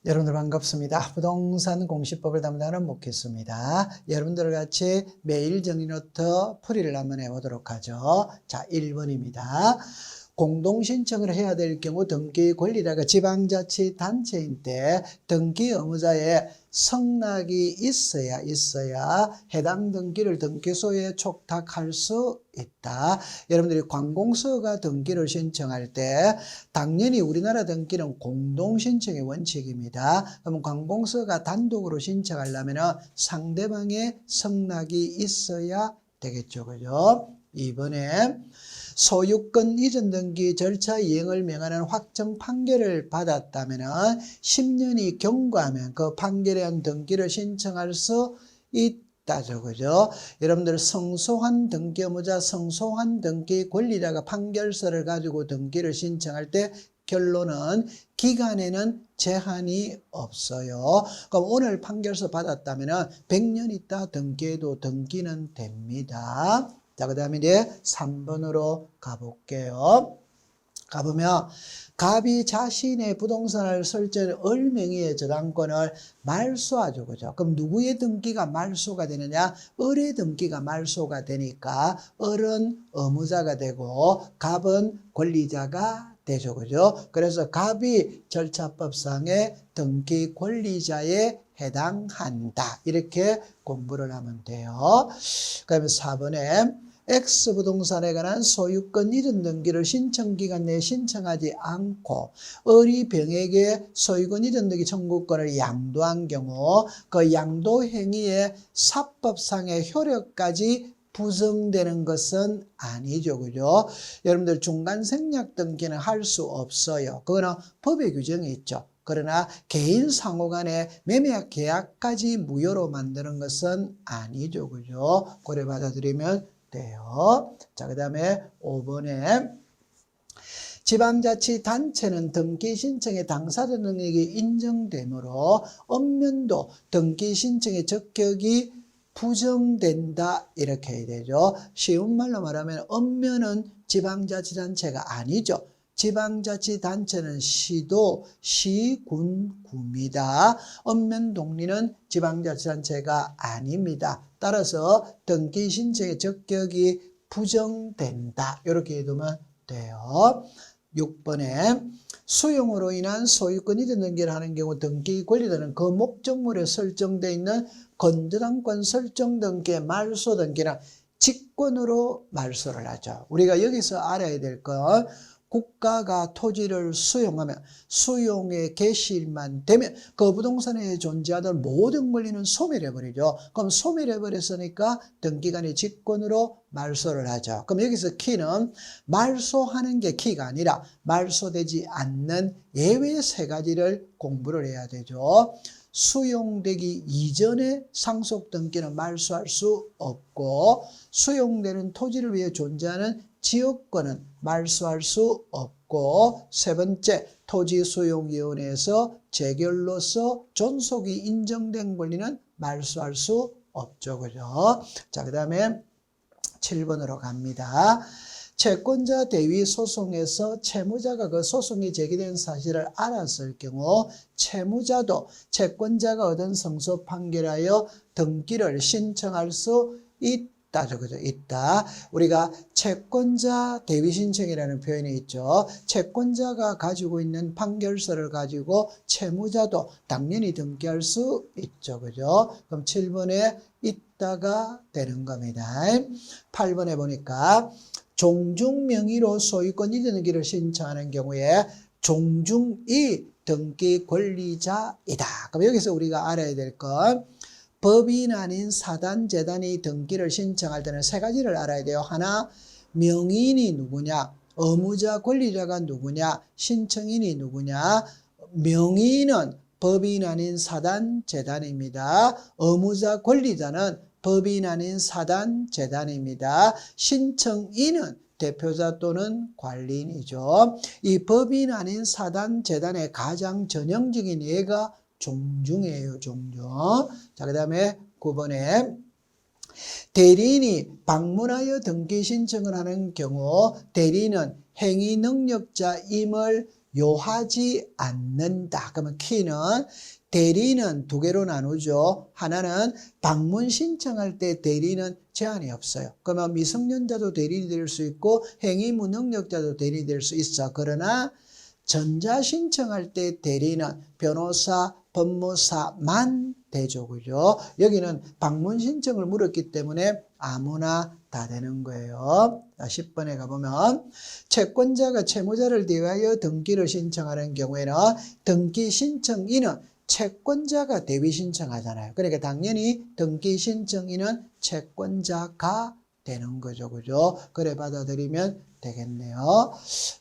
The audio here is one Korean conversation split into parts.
여러분들 반갑습니다. 부동산 공시법을 담당하는 목회수입니다. 여러분들 같이 매일 정리노트 풀이를 한번 해보도록 하죠. 자, 1번입니다. 공동신청을 해야 될 경우 등기 권리자가 지방자치단체인 때 등기 의무자의 성락이 있어야 해당 등기를 등기소에 촉탁할 수 있다. 여러분들이 관공서가 등기를 신청할 때 당연히 우리나라 등기는 공동신청의 원칙입니다. 그럼 관공서가 단독으로 신청하려면 상대방의 성락이 있어야 되겠죠. 그죠? 이번에 소유권 이전 등기 절차 이행을 명하는 확정 판결을 받았다면 10년이 경과하면 그 판결에 의한 등기를 신청할 수 있다죠. 그죠? 여러분들 성소환 등기 의무자, 성소환 등기 권리자가 판결서를 가지고 등기를 신청할 때 결론은 기간에는 제한이 없어요. 그럼 오늘 판결서 받았다면 100년 있다 등기해도 등기는 됩니다. 자, 그 다음에 이제 3번으로 가볼게요. 가보면 갑이 자신의 부동산을 설정한 을 명의의 저당권을 말소하죠. 그죠? 그럼 누구의 등기가 말소가 되느냐? 을의 등기가 말소가 되니까 을은 의무자가 되고 갑은 권리자가 되죠. 그죠? 그래서 갑이 절차법상의 등기 권리자에 해당한다. 이렇게 공부를 하면 돼요. 그다음에 4번에 X부동산에 관한 소유권 이전 등기를 신청기간 내에 신청하지 않고 을이 병에게 소유권 이전 등기 청구권을 양도한 경우 그 양도 행위의 사법상의 효력까지 부정되는 것은 아니죠. 그죠? 여러분들 중간생략 등기는 할 수 없어요. 그거는 법의 규정이 있죠. 그러나 개인 상호 간에 매매약 계약까지 무효로 만드는 것은 아니죠. 그죠? 그래 받아들이면 돼요. 자, 그 다음에 5번에 지방자치단체는 등기 신청의 당사자 능력이 인정되므로 엄면도 등기 신청의 적격이 부정된다 이렇게 해야 되죠. 쉬운 말로 말하면 엄면은 지방자치단체가 아니죠. 지방자치단체는 시도, 시, 군, 구입니다. 엄면동리는 지방자치단체가 아닙니다. 따라서 등기 신청의 적격이 부정된다. 이렇게 해두면 돼요. 6번에 수용으로 인한 소유권 이전 등기를 하는 경우 등기 권리자는 그 목적물에 설정되어 있는 건저당권 설정 등기의 말소 등기는 직권으로 말소를 하죠. 우리가 여기서 알아야 될 건 국가가 토지를 수용하면 수용의 개시일만 되면 그 부동산에 존재하던 모든 권리는 소멸해버리죠. 그럼 소멸해버렸으니까 등기관이 직권으로 말소를 하죠. 그럼 여기서 키는 말소하는 게 키가 아니라 말소되지 않는 예외 세 가지를 공부를 해야 되죠. 수용되기 이전에 상속 등기는 말소할 수 없고 수용되는 토지를 위해 존재하는 지역권은 말소할 수 없고 세 번째 토지수용위원회에서 재결로서 존속이 인정된 권리는 말소할 수 없죠. 그죠? 자, 그 다음에 7번으로 갑니다. 채권자 대위 소송에서 채무자가 그 소송이 제기된 사실을 알았을 경우 채무자도 채권자가 얻은 성소 판결하여 등기를 신청할 수 있다죠. 그죠? 있다. 우리가 채권자 대위 신청이라는 표현이 있죠. 채권자가 가지고 있는 판결서를 가지고 채무자도 당연히 등기할 수 있죠. 그죠? 그럼 7번에 있다가 되는 겁니다. 8번에 보니까 종중 명의로 소유권 이전 등기를 신청하는 경우에 종중이 등기 권리자이다. 그럼 여기서 우리가 알아야 될 건 법인 아닌 사단, 재단이 등기를 신청할 때는 세 가지를 알아야 돼요. 하나, 명의인이 누구냐, 의무자, 권리자가 누구냐, 신청인이 누구냐. 명의인은 법인 아닌 사단, 재단입니다. 의무자, 권리자는 법인 아닌 사단, 재단입니다. 신청인은 대표자 또는 관리인이죠. 이 법인 아닌 사단, 재단의 가장 전형적인 예가 종중이에요. 종중. 자, 그 다음에 9번에 대리인이 방문하여 등기 신청을 하는 경우 대리인은 행위 능력자임을 요하지 않는다. 그러면 키는 대리는 두 개로 나누죠. 하나는 방문 신청할 때 대리는 제한이 없어요. 그러면 미성년자도 대리인이 될 수 있고 행위 무능력자도 대리인이 될 수 있어. 그러나 전자 신청할 때 대리는 변호사, 법무사만 되죠. 그죠? 여기는 방문 신청을 물었기 때문에 아무나 다 되는 거예요. 10번에 가보면 채권자가 채무자를 대하여 등기를 신청하는 경우에는 등기 신청인은 채권자가 대위 신청하잖아요. 그러니까 당연히 등기 신청인은 채권자가 되는 거죠. 그죠? 그래 받아들이면 되겠네요.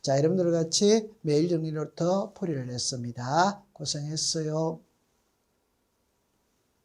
자, 여러분들 같이 매일 정리로부터 풀이를 했습니다. 고생했어요.